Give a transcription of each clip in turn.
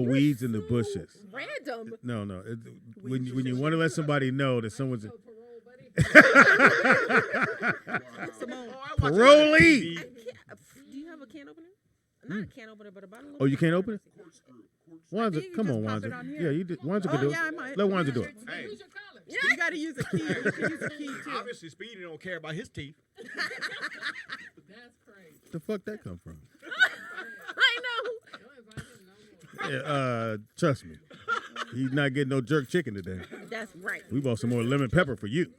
weeds in the bushes. Random. No. When you want to let somebody know that someone's parolee. Do you have a can opener? Not a can opener, but a bottle opener. Oh, you can't open it? Wanza, you come just on, pop it Wanza. on here. Yeah, you did. Wanza could do it. Yeah, I might. Let Wanza do it. Hey, You got to use a key. You can use a key too. obviously, Speedy don't care about his teeth. The fuck that come from? I know. Yeah, trust me. He's not getting no jerk chicken today. That's right. We bought some more lemon pepper for you.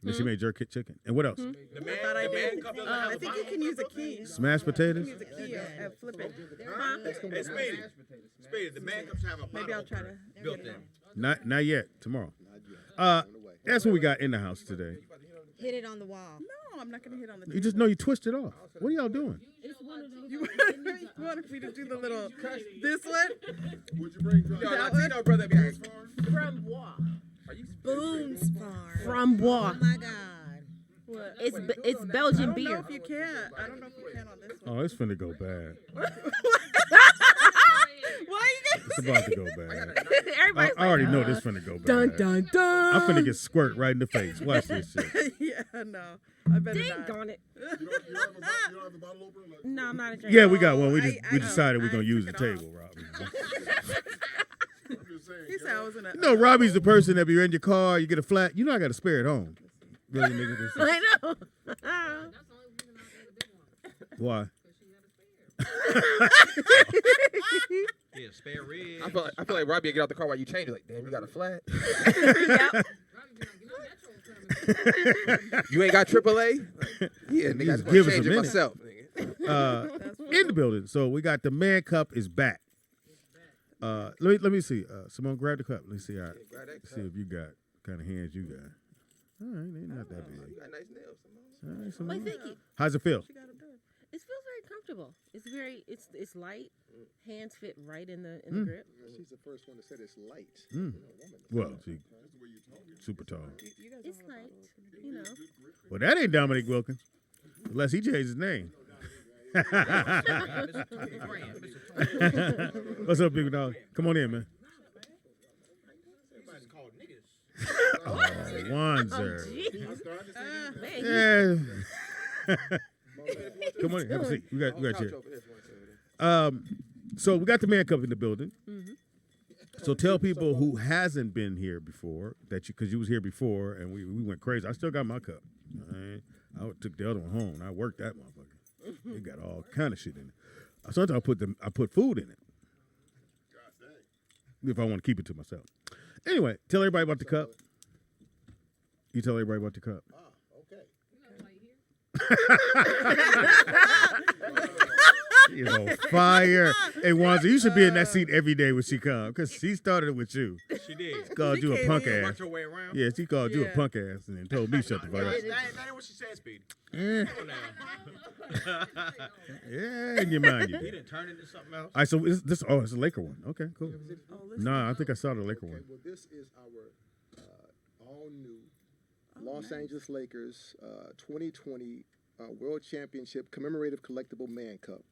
And she made jerk chicken. And what else? The man, thought I the man did. cup doesn't have I a think you bottle can use a opener? key. Smashed potatoes? Use a key and flip it. Hey, Speedy. Speedy, the man cups have a bottle Maybe I'll try opener to built get it in. Not yet. Tomorrow. That's what we got in the house today. Hit it on the wall. No, I'm not going to hit on the You just know you twist it off. What are y'all doing? You wanted me to do the little, this one? Would you bring your Latino brother behind? Framboise. Boone's Farm. Framboise. Oh my God. What? It's I Belgian don't know beer. if you can. I don't know if you can on this one. Oh, it's finna go bad. Why you It's about to go bad. Everybody's I already know this finna go bad. dun dun dun. I'm finna get squirt right in the face. Watch this shit. Yeah, no. I better Dang not. on it. You don't have a bottle opener? Like, No, I'm not a drinker. Yeah, we got one. We I decided we're I gonna use the took it off. table, Robbie. I'm just saying. He said I was in a. You know, Robbie's the person that be in your car, you get a flat. You know, I got to spare it home. Really, nigga, this is- I know. Why? Yeah, spare rib. I feel like Robbie get out the car while you change it. Like, damn, you got a flat. You ain't got AAA? Yeah, nigga, I just Give want us to a change it minute. myself. Nigga. In the building. So we got the man cup is back. Let me see. Simone, grab the cup. Let's see. All right. Grab that See if you got kind of hands you got. All right, they not that You big. got nice nails. All right, Wait, Simone. thank you. How's it feel? It feels very comfortable. It's light. Hands fit right in the grip. She's the first one that said it's light. Well, she super tall. It's light. You know. Well, that ain't Dominic Wilkins, unless he changed his name. What's up, big dog? Come on in, man. Oh, Wanzer. Yeah. Come on in. Have a seat. We got you. So we got the man cup in the building. So tell people who hasn't been here before that because you was here before and we went crazy. I still got my cup. I took the other one home and I worked that motherfucker. It got all kind of shit in it. Sometimes I put food in it. If I want to keep it to myself. Anyway, tell everybody about the cup. You tell everybody about the cup. You know, fire. Hey, Wanza, you should be in that seat every day when she come, because she started it with you. She did. She called you a punk ass. Worked her way around. Yeah, she called you a punk ass and then told me shut the fuck up. That ain't what she said, Speedy. Yeah, Come on now. yeah, in your mind you He did. didn't turn into something else. All right, so it's a Laker one. Okay, cool. Nah, I think I saw the Laker one. Well, this is our all-new Los Angeles Lakers 2020 World Championship Commemorative Collectible Man Cup.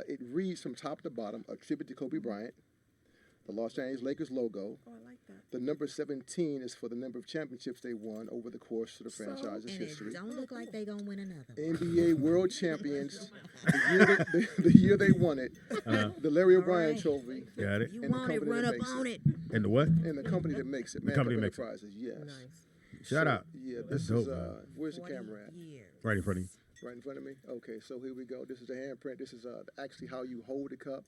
It reads from top to bottom, a tribute to Kobe Bryant, the Los Angeles Lakers logo. Oh, I like that. The number 17 is for the number of championships they won over the course of the franchise's And history. it don't look like they gonna win another. NBA World Champions, the year they won it, the Larry O'Brien Alright. Trophy, Got it. You And the want it, company run that up makes on it. it. And the what? and the company that makes it, Man company Cup that makes it. Enterprises, yes. Nice. Shout out. Yeah, That's this dope, is, man. where's the 20 camera at? years. Right in front of you. Right in front of me? Okay, so here we go. This is the handprint. This is actually how you hold the cup.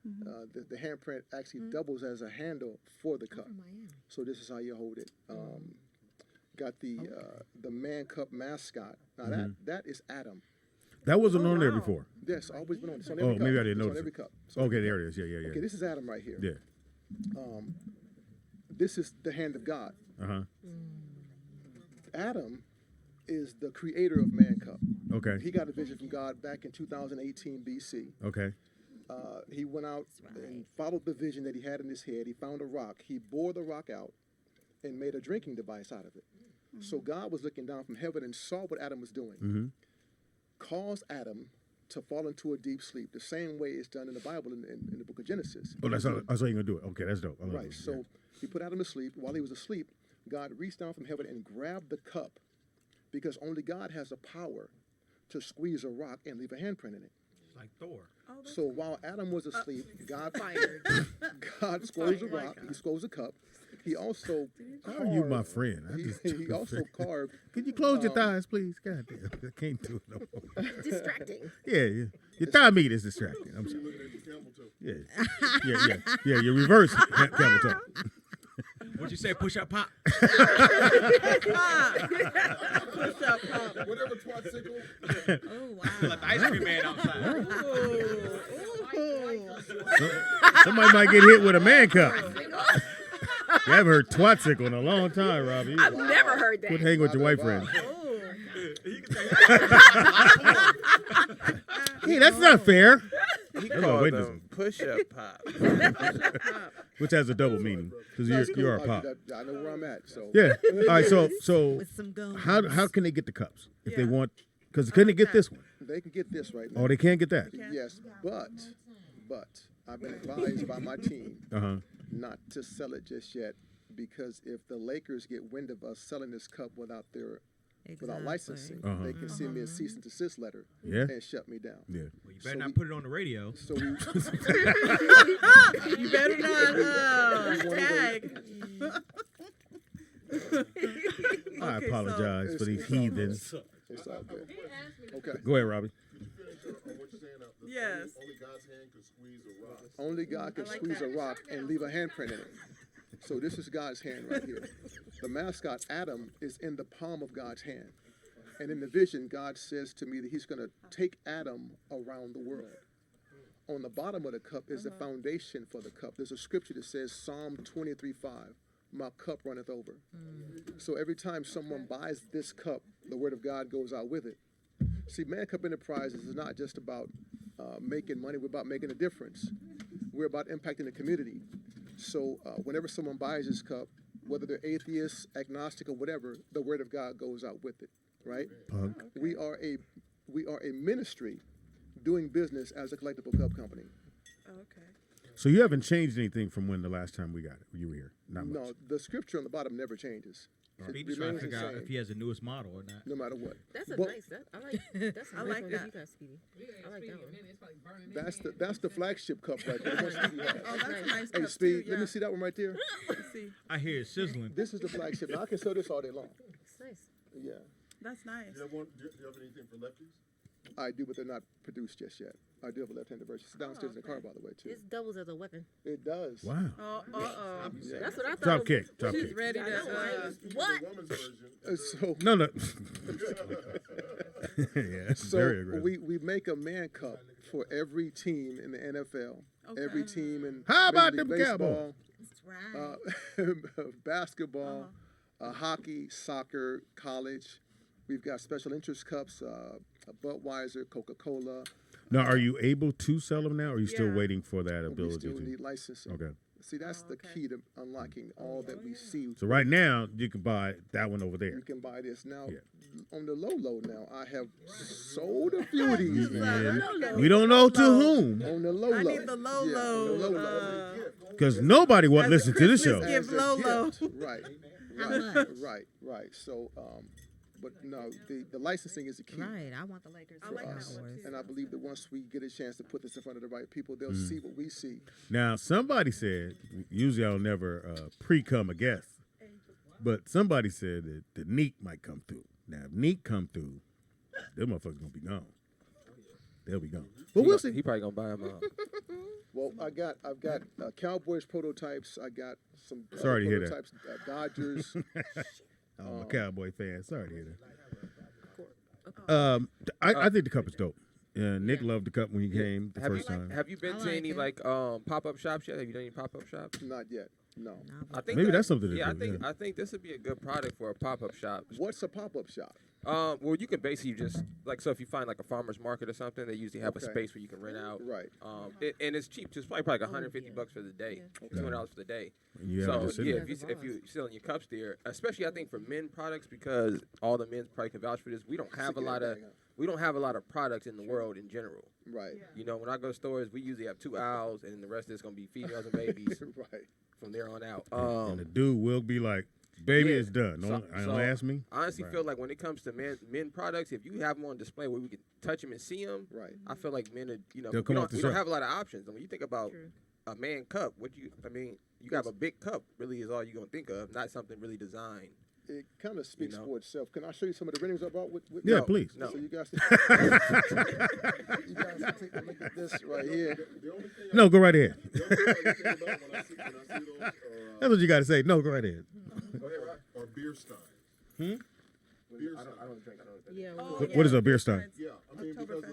The handprint actually doubles as a handle for the cup. From Miami. So this is how you hold it. Got the Man Cup mascot. Now that is Adam. That wasn't on there before. Yes, always been on. It's on every Oh, cup. maybe I didn't It's notice on it. every cup. It's on Okay, every there cup. it is. Yeah. Okay, this is Adam right here. Yeah. This is the hand of God. Uh-huh. Adam is the creator of Man Cup. Okay. He got a vision from God back in 2018 BC. Okay. He went out and followed the vision that he had in his head. He found a rock. He bore the rock out and made a drinking device out of it. So God was looking down from heaven and saw what Adam was doing. Caused Adam to fall into a deep sleep, the same way it's done in the Bible in the book of Genesis. Oh, that's how you're gonna do it. Okay, that's dope. I like Right. it. So he put Adam to sleep. While he was asleep, God reached down from heaven and grabbed the cup, because only God has the power to squeeze a rock and leave a handprint in it. Like Thor. So while Adam was asleep, God Fired. God squeezed a rock. He squeezed a cup. He also How are you my carved- friend? I just he also carved. Could you close your thighs, please? God damn, I can't do it no more. Distracting. Yeah, your thigh meat is distracting. I'm sorry. Yeah. Your reverse camel toe. What'd you say? Push up, pop. Whatever twat-sickle. Oh wow. Let the ice cream man outside. Somebody might get hit with a man cup. You haven't heard twat-sickle in a long time, Robbie. I've never heard that. Quit hanging with your white friends. Hey, that's not fair. He That's called what them push-up pop. Which has a double meaning because That's you are cool. a pop. I know where I'm at. So Yeah. All right. So With some gum. how can they get the cups if they Yeah. want? Because can they get this one? they can get this right now. Oh, they can't get that. Yes, but I've been advised by my team not to sell it just yet, because if the Lakers get wind of us selling this cup without licensing, they can send me a cease and desist letter Yeah. and shut me down. Yeah. Well, you better So not we- put it on the radio. So we, You better not we wanna tag. I Okay, apologize for these heathens. it's all good. Okay. Go ahead, Robbie. Yes. Only God's hand could squeeze a rock. Only God can squeeze a rock and leave a handprint in it. So this is God's hand right here. The mascot, Adam, is in the palm of God's hand. And in the vision, God says to me that he's going to take Adam around the world. On the bottom of the cup is the foundation for the cup. There's a scripture that says, Psalm 23:5, my cup runneth over. So every time someone buys this cup, the word of God goes out with it. See, Man Cup Enterprises is not just about making money. We're about making a difference. We're about impacting the community. So whenever someone buys this cup, whether they're atheists, agnostic, or whatever, the word of God goes out with it, right? Punk. We are a ministry doing business as a collectible cup company. Okay. So you haven't changed anything from when the last time we got it. You were here. Not much. No, the scripture on the bottom never changes. It Speedy's trying to remains the figure out same, if he has the newest model or not. no matter what. That's a Well, nice. I like. That's a I nice like one that. you got, Speedy. I like that one. That's the flagship cup right there. The one Speedy has. Oh, that's a nice Hey, cup Speed, too. let me see that one right there. Let's see. I hear it sizzling. This is the flagship. Now I can sell this all day long. It's nice. Yeah, That's nice. Do you have anything for lefties? I do, but they're not produced just yet. I do have a left-handed version. It's downstairs in the car, by the way, too. It doubles as a weapon. It does. Wow. Oh, Yeah. That's what I thought. Drop it was. kick. Drop She's kick. ready to. What? The woman's version. So, No. Yeah, that's very so aggressive. we make a man cup for every team in the NFL, every team in How about Major League them Cowboys? Baseball, That's right. basketball, hockey, soccer, college. We've got special interest cups, Budweiser, Coca-Cola. Now, are you able to sell them now, or are you still Yeah. waiting for that We ability still to? need licensing. Okay. See, that's the key to unlocking all that we see. So right now, you can buy that one over there. You can buy this now. Yeah. On the low now, I have sold a few of these. And low. we don't know to whom, On the low I low. need the low Yeah, on the low. low. because nobody wants to As a listen to this Christmas show. gift. As a Lolo. gift. Right. How Right. much? Right. So, but no, the licensing is the key. Right. I want the Lakers. I like to that win. one, too. And I believe that once we get a chance to put this in front of the right people, they'll see what we see. Now, somebody said, usually I'll never pre-come a guest, but somebody said that the Neek might come through. Now, if Neek come through, them motherfuckers gonna be gone. They'll be gone. But we'll see. He probably gonna buy them out. Well, I've got Cowboys prototypes. I got some Sorry to hear that. prototypes. Dodgers. I'm a Cowboy fan. Sorry to hear that. I think the cup is dope. Nick loved the cup when he came the first time. Have you been I to like any it. like pop-up shops yet? Have you done any pop-up shops? Not yet. No. I think Maybe that's something to Yeah, do, yeah. I think this would be a good product for a pop-up shop. What's a pop-up shop? Well, you can basically just like so if you find like a farmer's market or something, they usually have a Okay. space where you can rent out. Right. And it's cheap. It's probably like $150 for the day, $200 for the day. And you have to So sit yeah, there. if you selling your cups there, especially I think for men products because all the men probably can vouch for this. We don't have a lot of products in the world in general. Right. You know, when I go to stores, we usually have 2 aisles, and the rest is gonna be females and babies Right. from there on out. And the dude will be like, "Baby, yeah. it's done. Don't ask me." I honestly Right. feel like when it comes to men products, if you have them on display where we can touch them and see them, Right. I feel like men are, you know, They'll we come off don't, the we don't shelf. have a lot of options. And when you think about a man cup, you have a big cup really is all you're gonna think of, not something really designed. It kind of speaks know. for itself. Can I show you some of the renderings I bought with Yeah, No, please. No. So you guys, you guys can take a look at this right here. The only thing No, go right ahead. the only thing I think about when I see those That's what you got to say. No, go right ahead. are beer stein. Hmm? Beer I stein. don't drink. Yeah. Oh, well, What is a beer stein? Yeah, I mean because of,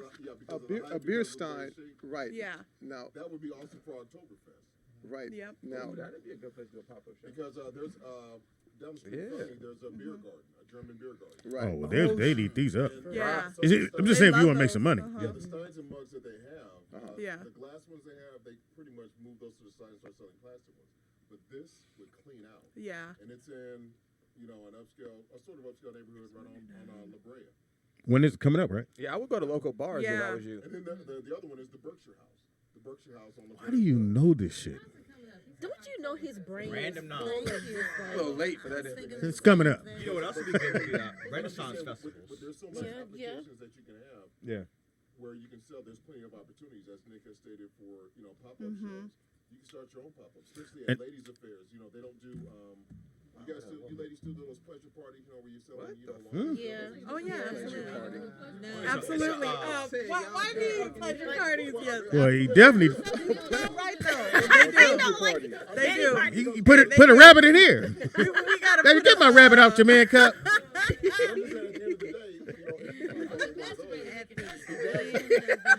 A the beer, height, a beer because of the way stein, it's shaped, right? Yeah. Now, that would be awesome for Oktoberfest. right. Yep. Now, That'd be a good place to do a pop-up shop. Because there's down the street Yeah. from me, there's a beer garden, a German beer garden. right. Oh, well, they eat these up. And, Yeah. some Is of it, the I'm just steins- saying if you They want to make love some those. money. Yeah, the steins and mugs that they have, Yeah. the glass ones they have, they pretty much move those to the side and start selling plastic ones. But this would clean out, Yeah. and it's in, you know, an upscale, a sort of upscale neighborhood right on La Brea. When it's coming up, right? Yeah, I would go to local bars if Yeah. I was you. And then the other one is the Berkshire House. The Berkshire House on La Brea. How do you know this shit? Don't you know his brain Random is knowledge. full of his, A like, little late for that. information. It's coming up. You know what else would be good would be Renaissance But festivals. there's so many Yeah, applications that you can have Yeah. where you can sell. There's plenty of opportunities, as Nick has stated, for pop-up shows. You can start your own pop-up, especially at ladies' affairs. You know, they don't do. You ladies do those pleasure parties, where you sell, laundry. yeah. Oh yeah. Pleasure Absolutely. party. Absolutely. Why me pleasure parties? Yes. Well, he definitely Right though. Pleasure party. They do. he put a rabbit in here. We gotta Baby, put get my rabbit out your man cup. But I'm just saying, at the end of the day,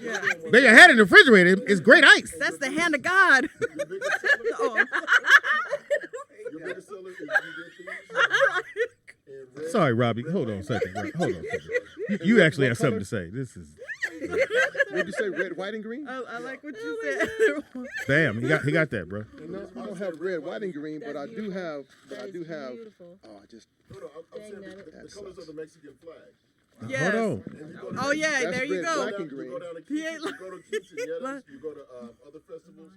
Yeah. Baby, I had it in the refrigerator. It's great ice. That's the hand of God. your biggest seller, Oh. your biggest seller is you get these. And red, Sorry, Robbie. Hold on a second. Bro. Hold on a second. You actually have something to say. This is What'd you say? Red, white, and green? I like what you said. bam. He got that, bro. No, I don't have red, white, and green, but I do have. But I That do is have. beautiful. Oh, I just. no, I'm saying the colors of the Mexican flag. Yes. Hold on. And you go to- Oh yeah, That's there you red, go. black, and green. You go down to He ain't you go to quinceañeras, you go to other festivals.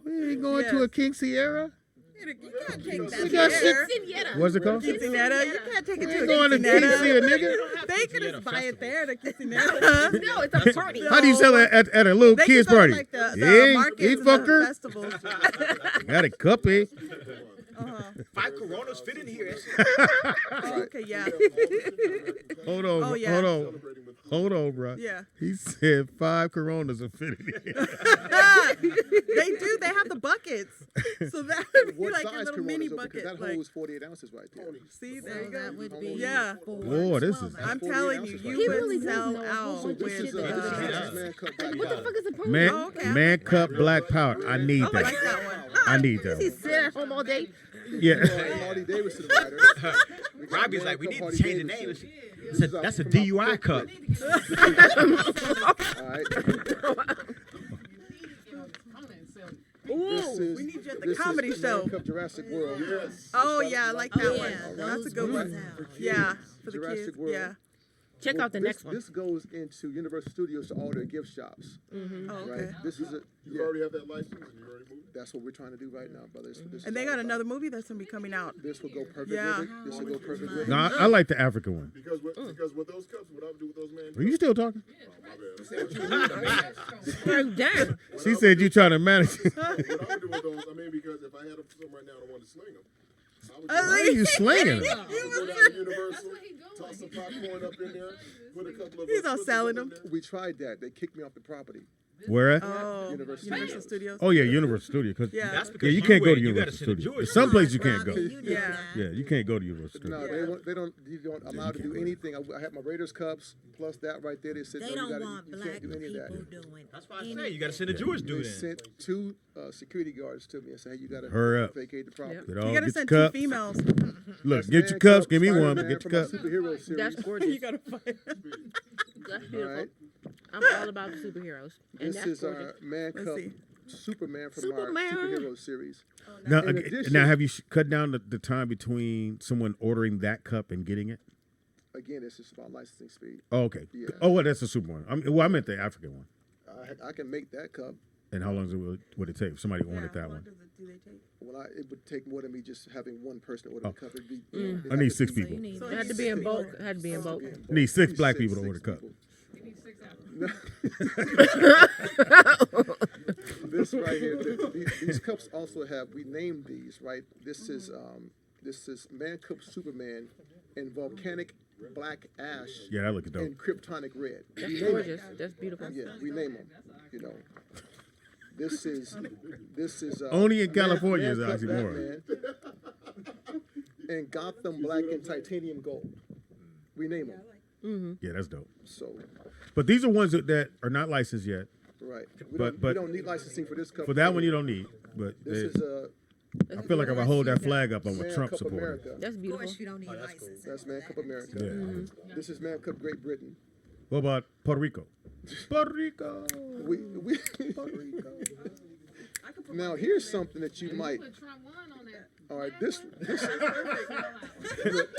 We ain't going to a King Sierra. You can't take We that got there. Quinceañera. What's it called? Quinceanera, you can't take it to a Going to King quinceanera. Sierra, nigga. They could just buy it there, the quinceanera. No, it's a party. How do you sell it at a little They kids could go party? to, like the Yeah, markets eat and the fucker. festivals. Got a cup, eh? 5 Coronas fit in here. Oh, okay, yeah. Hold on, Oh, yeah. hold on. Hold on, bro. Yeah. He said 5 Coronas are fitted in. They do. They have the buckets. So that would be What like a size little Coronas mini are? Because bucket. that Like, holds 48 ounces right there. see, there you That go. would be Yeah. Boy, this is I'm 48 telling you, ounces you right He there. really would does sell know a whole out bunch of with shit This is that a does. man cup Like, black what the powder. fuck is a pony? man, Oh, okay. man cup black powder. I need I like that. that one. I need Does he that. sit at home all day? Yeah. Harley Davidson rider. We got Robbie's man like, we cup need to Harley change the Davidson. name. This is That's a from DUI our cup. All right. Ooh, we need you at the comedy this is show. Man Cup Jurassic World. Yes. Oh yeah, I like that yeah, one. those That's a good go one. down. Yeah, for the Jurassic kids. World. Yeah. Check out the This- next one. This goes into Universal Studios to all their gift shops. Oh, Right. okay. This is a. You Yeah, already have that license and you already moved? that's what we're trying to do right now, brothers. This is And they all got about- another movie that's gonna be coming out. This will go perfect Yeah. with it. This will go perfect with it. No, I like the African one. Because with those cups, what I would do with those man Are you still talking? my bad. Oh, damn. She said you trying to manage. What I would do with those, I mean, because if I had some right now and I wanted to sling them, I would Oh, Why are you slinging them? go down to Universal, toss some popcorn up in there, put a couple of He's all Twizzlers selling up in them. there. We tried that. They kicked me off the property. Where at? Oh, Universal Universal Studios. Oh yeah, Universal Studio. Cause Yeah. That's yeah, because you can't go to you gotta Universal send a Studio. Jewish There's some one. places you can't go. Robbie, you do Yeah. that. Yeah, you can't go to Universal Studio. No, you don't allow to can't do go anything. I had my Raiders cups plus that right there. They said They no, don't you want can't black do any of that. people doing. That's why I say you got to send a Jewish They dude in. sent two security guards to me and said, "Hey, you got to Hurry up. vacate the property." Get You all, gotta get your send two cups. females. Look, That's get Man your cups. Cup, Give me one. Spider-Man But get from your my cups. superhero series. That's gorgeous. You gotta find. That's All beautiful. right. I'm all about the superheroes. And This that's is gorgeous. our Man Let's Cup see. Superman from Superman. our superhero series. Now, In addition- now, have you cut down the time between someone ordering that cup and getting it? Again, it's just about licensing speed. Oh, okay. Yeah. Oh, well, that's the super one. I meant the African one. I can make that cup. And how long would it take if somebody wanted that one? Do they take? Well, it would take more than me just having one person order the cup. It'd be, it'd I have need to 6 be- people. need So It had to be in bulk. It had to be in bulk. I need 6 At black least people to order the cup. people. This right here, these cups also have. We named these right. This is Man Cup Superman in volcanic black ash Yeah, that looks dope. and kryptonic red. That's We name 'em. gorgeous. That's beautiful. Yeah, we name them. You know, this is Only in Man- California is Man Cup oxymoron. Batman and Gotham Black and Titanium Gold. We name them. Yeah, that's dope. So, But these are ones that are not licensed yet. right. But- We don't need licensing for this cup. For that one, you don't need. But This they- is I feel like if I hold that flag up, I'm a Man Trump Cup supporter. America. That's Of beautiful. course, you don't need license. That's Man Cup America. Yeah. This is Man Cup Great Britain. What about Puerto Rico? Puerto Rico. We Now here's something that you might. All right, this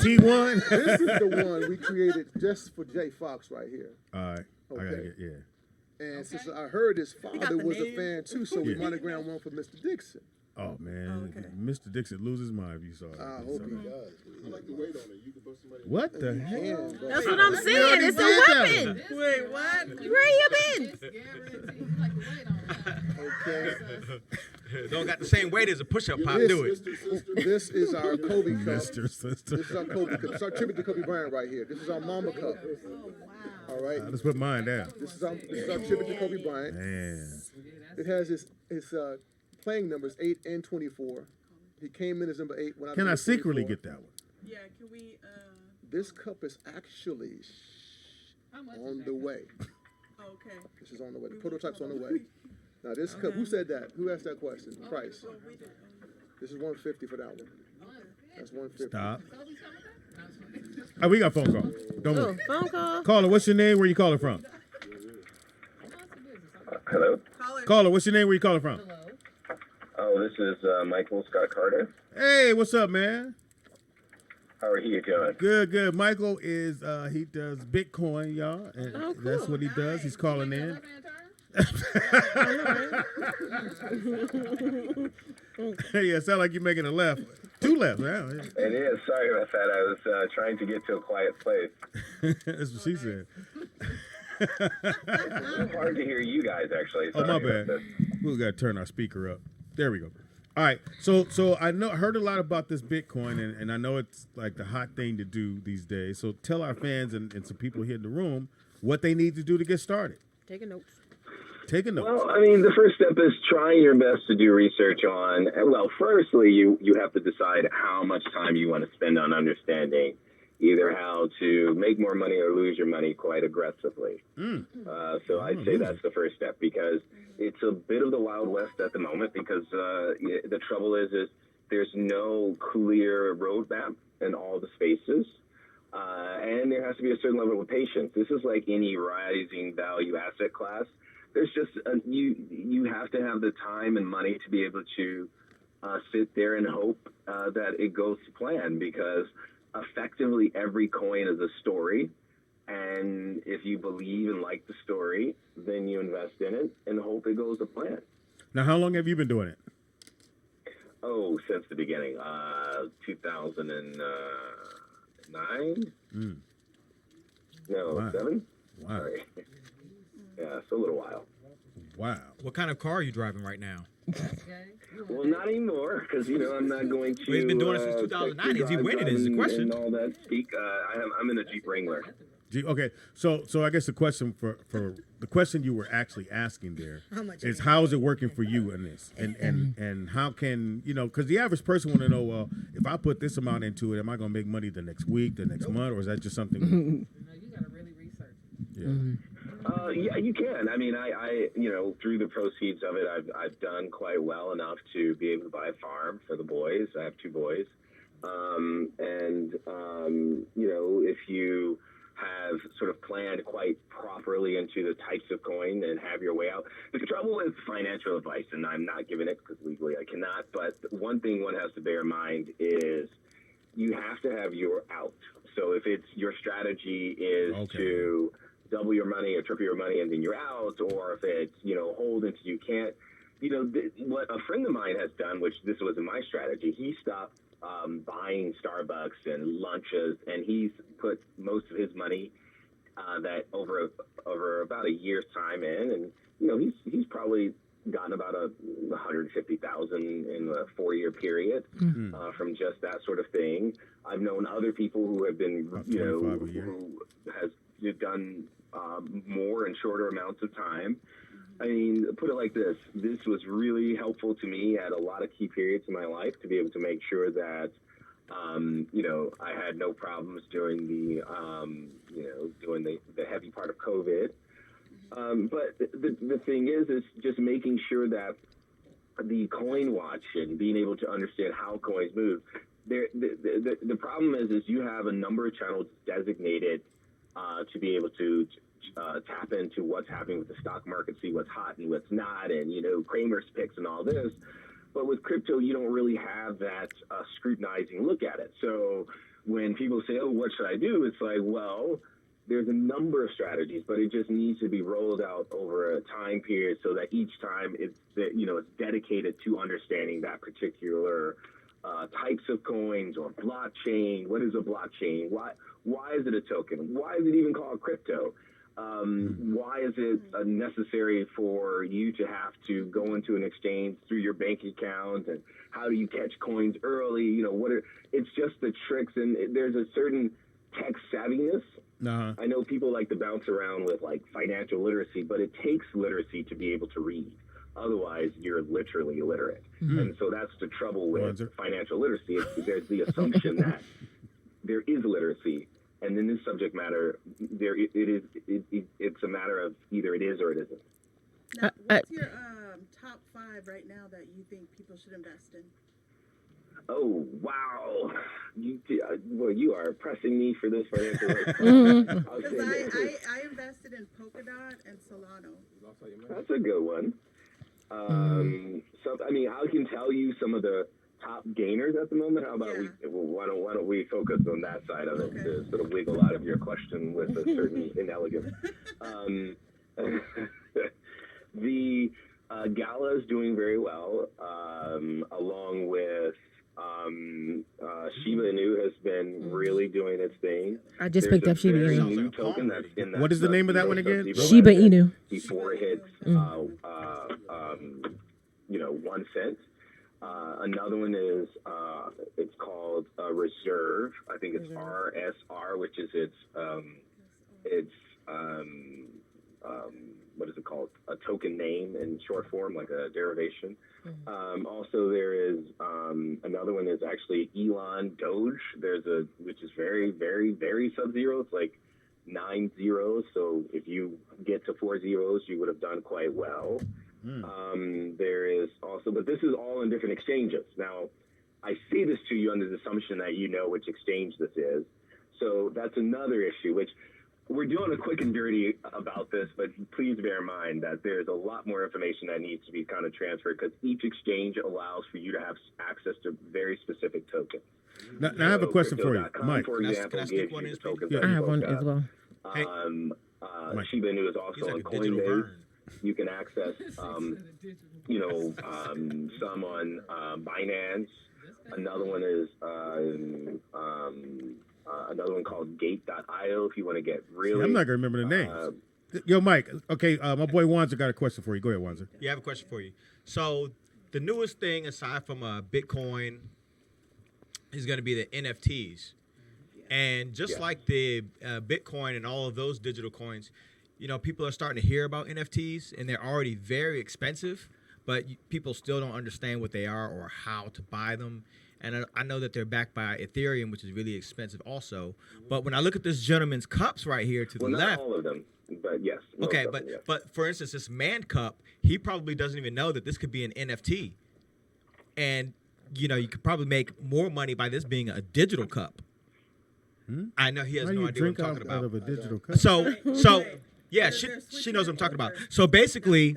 T1. this is the one we created just for Jay Fox right here. All right. I gotta Okay. get, yeah. And since I heard his got father the was a name. fan too, so we Yeah. monogrammed one for Mr. Dixon. Oh, man. okay. Mr. Dixon loses his mind if you saw it. I hope he I like the weight on it. You can put somebody. What the can, hell? but That's what I'm saying. It's a did that weapon. Wait, what? Where you been? okay. Don't got the same weight as a push-up pop, do it. This is our Kobe cup. Mr. Sister. This is our Kobe cup. It's our tribute to Kobe Bryant right here. This is our Mama cup. All right. Let's put mine down. This is our tribute to Kobe Bryant. Man. It has his playing numbers 8 and 24. He came in as number 8 when I. Can I was secretly 24. get that one? Yeah, can we? This cup is actually on the way. Okay. This is on the way. The prototype's on the way. Now this cup. Who said that? Who asked that question? Price. This is $150 for that one. That's $150. Stop. Oh, we got phone call. Don't Oh, move. phone call. Caller, what's your name? Where you calling from? Hello. Caller, what's your name? Where you calling from? Oh, this is Michael Scott Carter. Hey, what's up, man? How are you doing? Good, good. Michael is he does Bitcoin, y'all, and Oh, that's cool. what he does. He's calling in. Yeah, sound like you're making a left, 2 left. Yeah, It is. Sorry about that. I was trying to get to a quiet place. that's what she said. It's hard to hear you guys, actually. Oh, my Sorry bad. about this. We gotta turn our speaker up. There we go. All right. So I heard a lot about this Bitcoin, and I know it's like the hot thing to do these days. So tell our fans and some people here in the room what they need to do to get started. Taking notes. Take a note. Well, I mean, the first step is trying your best to do research on. Well, firstly, you have to decide how much time you want to spend on understanding either how to make more money or lose your money quite aggressively. So I'd say that's the first step, because it's a bit of the Wild West at the moment, because the trouble is there's no clear roadmap in all the spaces. And there has to be a certain level of patience. This is like any rising value asset class. There's just you have to have the time and money to be able to sit there and hope that it goes to plan, because effectively every coin is a story, and if you believe and like the story, then you invest in it and hope it goes to plan. Now, how long have you been doing it? Oh, since the beginning, 2009. No, Wow. 7. Wow. Sorry. Yeah, it's a little while. Wow. What kind of car are you driving right now? Well, not anymore, because I'm not going to. Well, he's been doing it since 2009. Is he winning? Is the question. And all that speak. I'm in a Jeep Wrangler. Okay, so I guess the question for the question you were actually asking there How much is is it? how is it working for you in this, and how can because the average person want to know, well, if I put this amount into it, am I going to make money the next week, the next month, or is that just something? You gotta really research. Yeah. Yeah, you can. I mean, I through the proceeds of it, I've done quite well enough to be able to buy a farm for the boys. I have 2 boys, if you have sort of planned quite properly into the types of coin and have your way out. The trouble with financial advice, and I'm not giving it because legally I cannot, but one thing one has to bear in mind is you have to have your out. So if it's your strategy is to double your money or triple your money and then you're out, or if it's, hold until you can't, what a friend of mine has done, which this wasn't my strategy, he stopped buying Starbucks and lunches, and he's put most of his money that over about a year's time in, and he's probably gotten about $150,000 in a 4-year period from just that sort of thing. I've known other people who have been, who has done more in shorter amounts of time. I mean, put it like this. This was really helpful to me at a lot of key periods in my life to be able to make sure that, I had no problems during the, during the heavy part of COVID. But the thing is just making sure that the coin watch and being able to understand how coins move. The problem is you have a number of channels designated to be able to tap into what's happening with the stock market, see what's hot and what's not, and Kramer's picks and all this. But with crypto, you don't really have that scrutinizing look at it. So when people say, "Oh, what should I do?" It's like, well, there's a number of strategies, but it just needs to be rolled out over a time period so that each time it's dedicated to understanding that particular types of coins or blockchain. What is a blockchain? Why is it a token? Why is it even called crypto? Why is it necessary for you to have to go into an exchange through your bank account? And how do you catch coins early? It's just the tricks, and there's a certain tech savviness. I know people like to bounce around with like financial literacy, but it takes literacy to be able to read. Otherwise, you're literally illiterate. And so that's the trouble with financial literacy. There's the assumption that there is literacy. And in this subject matter, it's a matter of either it is or it isn't. Now, what's your top 5 right now that you think people should invest in? Oh, wow. You are pressing me for this financial advice. Because I invested in Polkadot and Solano. That's a good one. So, I mean, I can tell you some of the top gainers at the moment. How about why don't we focus on that side of it to sort of wiggle out of your question with a certain inelegance. The Gala is doing very well, along with Shiba Inu has been really doing its thing. I just picked up Shiba There's a Inu. new token that's in that What is the name of that one again? Shiba Inu. Before it hits 1 cent. Another one is it's called Reserve. I think it's RSR, which is its what is it called? A token name in short form, like a derivation. Also, there is another one is actually Elon Doge. Which is very, very, very sub-zero. It's like 9 zeros. So if you get to 4 zeros, you would have done quite well. There is also, but this is all in different exchanges. Now, I say this to you under the assumption that you know which exchange this is. So that's another issue, which we're doing a quick and dirty about this, but please bear in mind that there's a lot more information that needs to be kind of transferred because each exchange allows for you to have access to very specific tokens. Now I have a question for you, Mike. For example, gives you the tokens I have one as well. Shiba Inu is also on Coinbase. You can access, some on Binance. Another one is another one called Gate.io. If you want to get really, I'm not gonna remember the names. Yo, Mike. Okay, my boy Wanzer got a question for you. Go ahead, Wanzer. Yeah, I have a question for you. So the newest thing, aside from Bitcoin, is going to be the NFTs. And just Yeah. like the Bitcoin and all of those digital coins, people are starting to hear about NFTs, and they're already very expensive, but people still don't understand what they are or how to buy them. And I know that they're backed by Ethereum, which is really expensive also. But when I look at this gentleman's cups right here to the Well, not left, all of them, but yes. most okay, of them, yes. but for instance, this man cup, he probably doesn't even know that this could be an NFT, and you could probably make more money by this being a digital cup. I know he has How no you idea what I'm drink talking out about. of a digital cup? So yeah, she knows what I'm talking about. So basically,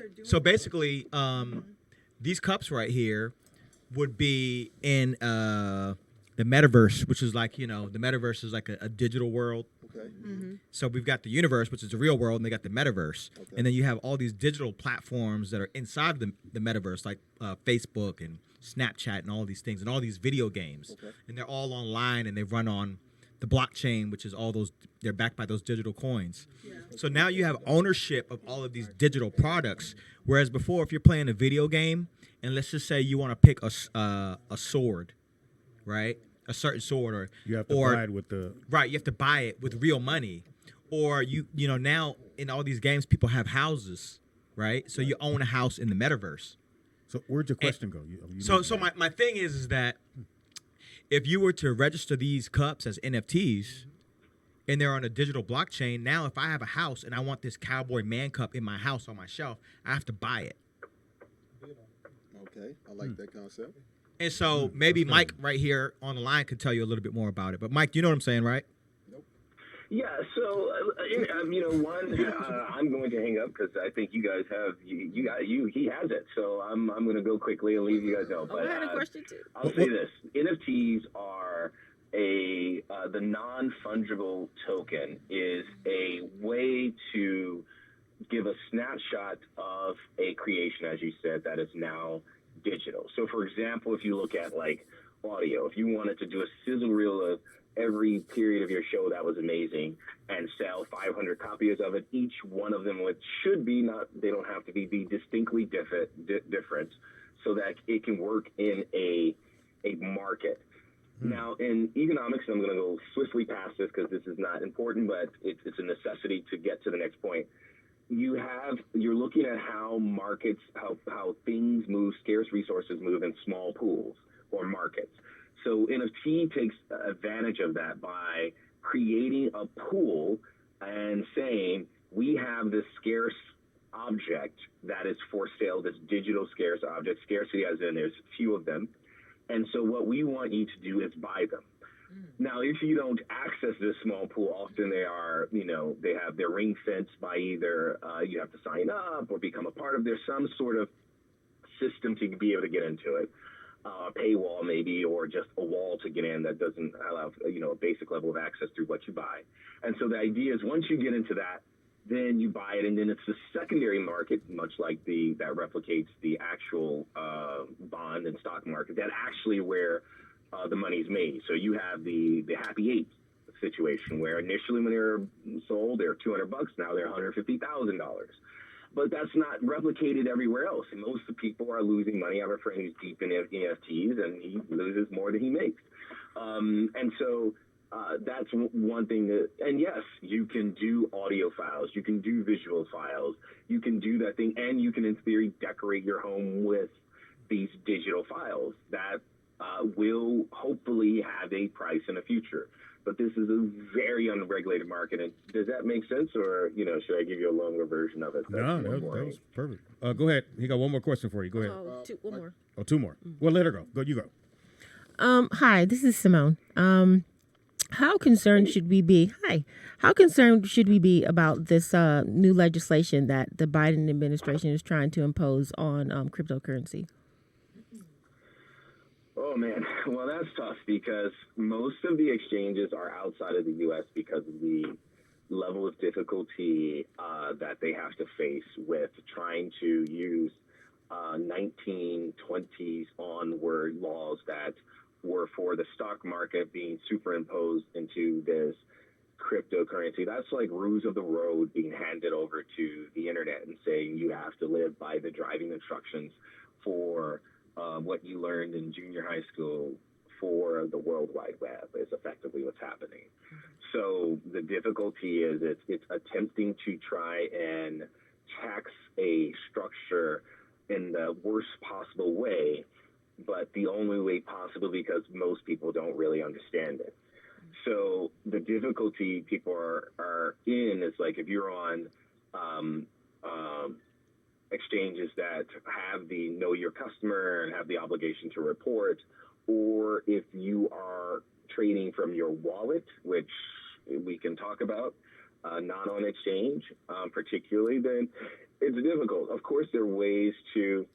these cups right here would be in the metaverse, which is like the metaverse is like a digital world. Okay. So we've got the universe, which is the real world, and they got the metaverse, Okay. and then you have all these digital platforms that are inside the metaverse, like Facebook and Snapchat and all these things, and all these video games, Okay. and they're all online and they run on the blockchain, which is all those. They're backed by those digital coins. So now you have ownership of all of these digital products, whereas before, if you're playing a video game, and let's just say you want to pick a sword, right? A certain sword, or You have to buy it with the. right, you have to buy it with real money, or now in all these games, people have houses, right? So you own a house in the metaverse. So where'd your question go? You So my thing is that if you were to register these cups as NFTs and they're on a digital blockchain, now if I have a house and I want this cowboy man cup in my house on my shelf, I have to buy it. Okay. I like that concept. And so maybe Mike right here on the line could tell you a little bit more about it. But Mike, you know what I'm saying, right? Yeah, so I'm going to hang up because I think you guys have he has it. So I'm going to go quickly and leave you guys out. But I had a question too. I'll say this: NFTs are the non-fungible token is a way to give a snapshot of a creation, as you said, that is now digital. So, for example, if you look at like audio, if you wanted to do a sizzle reel of every period of your show that was amazing and sell 500 copies of it, each one of them should be they don't have to be distinctly different so that it can work in a market. Now, in economics, I'm going to go swiftly past this because this is not important, but it's a necessity to get to the next point. You're looking at how markets, how things move, scarce resources move in small pools or markets. So NFT takes advantage of that by creating a pool and saying, we have this scarce object that is for sale, this digital scarce object, scarcity as in there's few of them. And so what we want you to do is buy them. Now, if you don't access this small pool, often they're ring fenced by either you have to sign up or become a part of. There's some sort of system to be able to get into it, a paywall maybe, or just a wall to get in that doesn't allow a basic level of access through what you buy. And so the idea is once you get into that, then you buy it, and then it's the secondary market, much like that replicates the actual bond and stock market. That actually where the money's made. So you have the Happy Eight situation where initially when they were sold, they're $200. Now they're $150,000. But that's not replicated everywhere else. And most of the people are losing money. I have a friend who's deep in NFTs, and he loses more than he makes. And so that's one thing and yes, you can do audio files, you can do visual files, you can do that thing, and you can, in theory, decorate your home with these digital files that will hopefully have a price in the future. But this is a very unregulated market. And does that make sense, or should I give you a longer version of it? No, that was perfect. Go ahead. He got one more question for you. Go ahead. One more. Oh, two more. Well, let her go. Go. You go. Hi, this is Simone. How concerned should we be? How concerned should we be about this new legislation that the Biden administration is trying to impose on cryptocurrency? Oh, man. Well, that's tough because most of the exchanges are outside of the U.S. because of the level of difficulty that they have to face with trying to use 1920s onward laws that were for the stock market being superimposed into this cryptocurrency. That's like rules of the road being handed over to the internet and saying you have to live by the driving instructions for what you learned in junior high school for the World Wide Web is effectively what's happening. So the difficulty is it's attempting to try and tax a structure in the worst possible way, but the only way possible because most people don't really understand it. So the difficulty people are in is like if you're on exchanges that have the know your customer and have the obligation to report, or if you are trading from your wallet, which we can talk about, not on exchange particularly, then it's difficult. Of course, there are ways to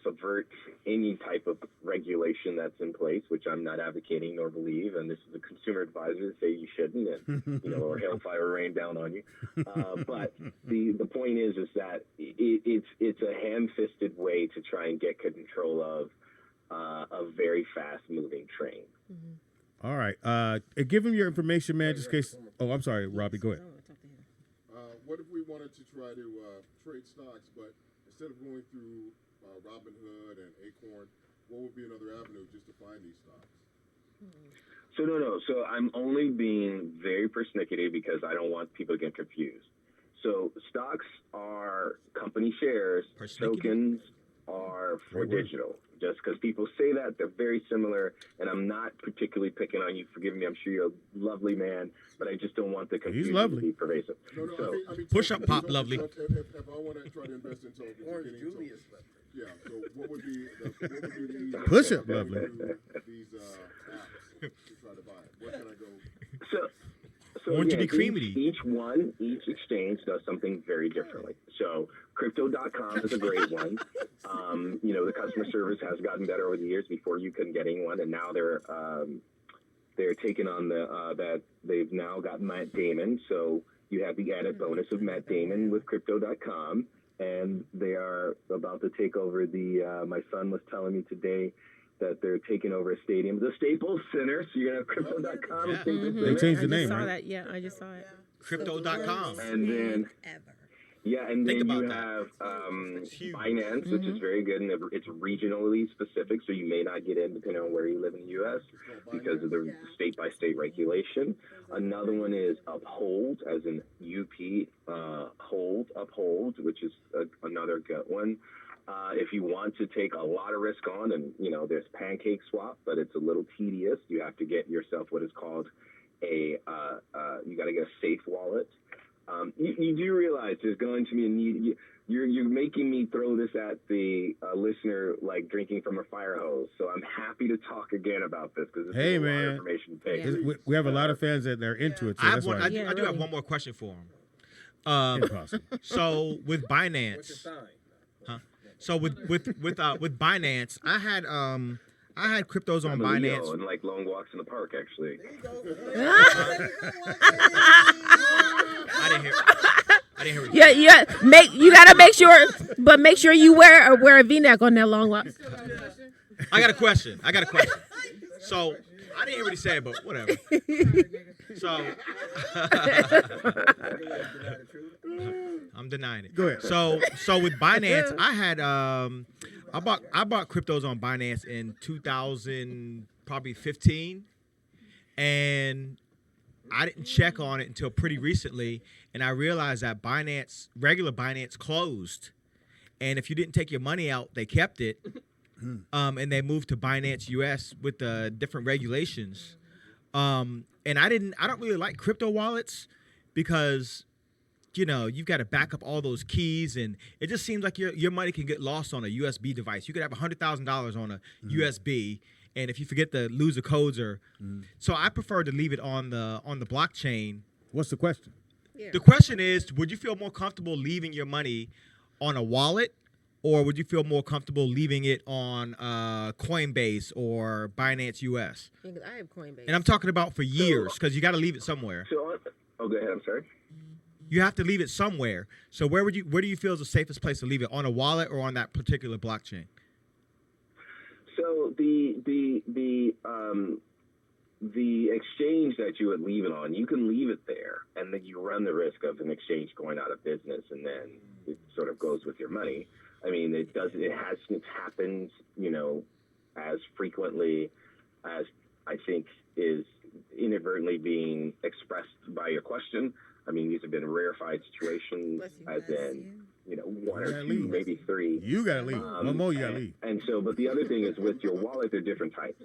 subvert any type of regulation that's in place, which I'm not advocating nor believe, and this is a consumer advisor to say you shouldn't, and or hellfire rain down on you. But the point is that it's a ham-fisted way to try and get control of a very fast-moving train. All right. Give him your information, man, just in case. Oh, I'm sorry, Robbie. Go ahead. What if we wanted to try to trade stocks, but instead of going through Robinhood and Acorn, what would be another avenue just to find these stocks? No. So I'm only being very persnickety because I don't want people to get confused. So stocks are company shares, tokens are for digital. Just because people say that, they're very similar, and I'm not particularly picking on you. Forgive me, I'm sure you're a lovely man, but I just don't want the confusion to be pervasive. No, so, I mean push up, pop, so lovely. If I want to try to invest in tokens, Orange Julius. yeah. So what would be the easiest Push up, way to lovely. do these apps to try to buy it? Where can I go? So Want to yeah, be creamy. each exchange does something very differently. So crypto.com is a great one. The customer service has gotten better over the years. Before you couldn't get anyone, and now they're taking on that they've now got Matt Damon. So you have the added bonus of Matt Damon with crypto.com, and they are about to take over my son was telling me today that they're taking over a stadium, the Staples Center. So you're going to have crypto.com. Yeah. Staples They Center. changed the I name, just saw right? that. Yeah, I just saw it. Crypto.com. And then and Think then about you that. have It's huge. Binance, which is very good, and it's regionally specific, so you may not get in depending on where you live in the U.S. because of the state-by-state regulation. Another one is Uphold, as in UP, Uphold, which is another good one. If you want to take a lot of risk on, and there's Pancake Swap, but it's a little tedious. You have to get yourself what is called you got to get a safe wallet. You do realize there's going to be a need. You're making me throw this at the listener like drinking from a fire hose. So I'm happy to talk again about this because Hey, a lot man. of information to take. We have a lot of fans that are into it, so I have that's one. why. I do really. have one more question for him. Impossible. So with What's your Binance, sign? so with Binance, I had cryptos on I'm a Leo Binance. and like long walks in the park, actually. I didn't hear. I didn't hear. What you Yeah. You gotta make sure you wear a V-neck on that long walk. I got a question. So I didn't hear what he said, but whatever. So I'm denying it. Go ahead. So with Binance, I had I bought cryptos on Binance in 2015, and I didn't check on it until pretty recently, and I realized that regular Binance closed, and if you didn't take your money out, they kept it. And they moved to Binance US with the different regulations. And I don't really like crypto wallets because, you've got to back up all those keys, and it just seems like your money can get lost on a USB device. You could have $100,000 on a USB, and if you forget to lose the codes so I prefer to leave it on the blockchain. What's the question? The question is, would you feel more comfortable leaving your money on a wallet, or would you feel more comfortable leaving it on Coinbase or Binance US? I have Coinbase. And I'm talking about for years, because you got to leave it somewhere. So, go ahead. I'm sorry. You have to leave it somewhere. So where do you feel is the safest place to leave it? On a wallet or on that particular blockchain? So the exchange that you would leave it on, you can leave it there, and then you run the risk of an exchange going out of business, and then it sort of goes with your money. I mean, it happened, as frequently as I think is inadvertently being expressed by your question. I mean, these have been rarefied situations, as in, one or two, maybe three. You gotta leave. One more, you gotta leave. And so, but the other thing is with your wallet, there are different types.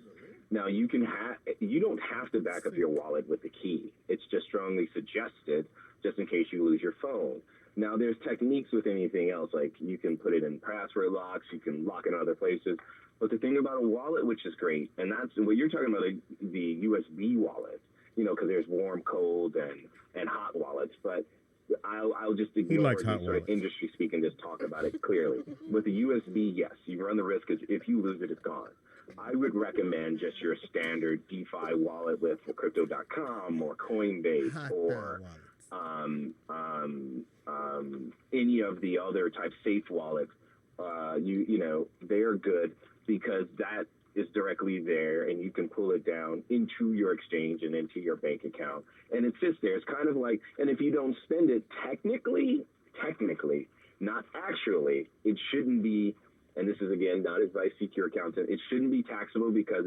Now, you don't have to back up your wallet with the key. It's just strongly suggested, just in case you lose your phone. Now, there's techniques with anything else, like you can put it in password locks, you can lock it in other places. But the thing about a wallet, which is great, and that's what you're talking about, the USB wallet, because there's warm, cold, and hot wallets. But I'll just ignore the sort of industry speak and just talk about it clearly. With the USB, yes, you run the risk if you lose it, it's gone. I would recommend just your standard DeFi wallet with Crypto.com or Coinbase or any of the other type safe wallets. They are good because that is directly there and you can pull it down into your exchange and into your bank account. And it sits there. It's kind of like, and if you don't spend it, technically, not actually, it shouldn't be, and this is again, not advice, seek your accountant, it shouldn't be taxable because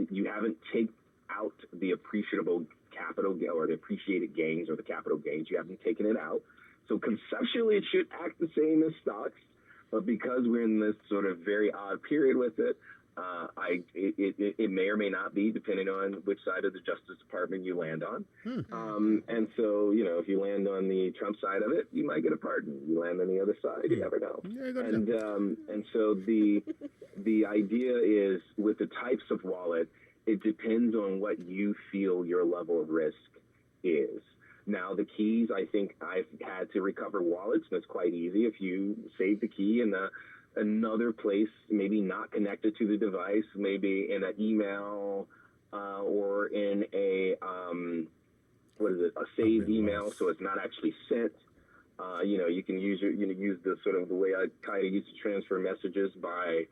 you haven't taken out the appreciable capital or the appreciated gains or the capital gains, you haven't taken it out. So conceptually, it should act the same as stocks. But because we're in this sort of very odd period with it, it may or may not be, depending on which side of the Justice Department you land on. And so, if you land on the Trump side of it, you might get a pardon. You land on the other side, you never know. And so the idea is with the types of wallet, it depends on what you feel your level of risk is. Now, the keys, I think I've had to recover wallets, and it's quite easy. If you save the key in another place, maybe not connected to the device, maybe in an email or in a saved email, so it's not actually sent. You can use the sort of the way I kind of used to transfer messages by,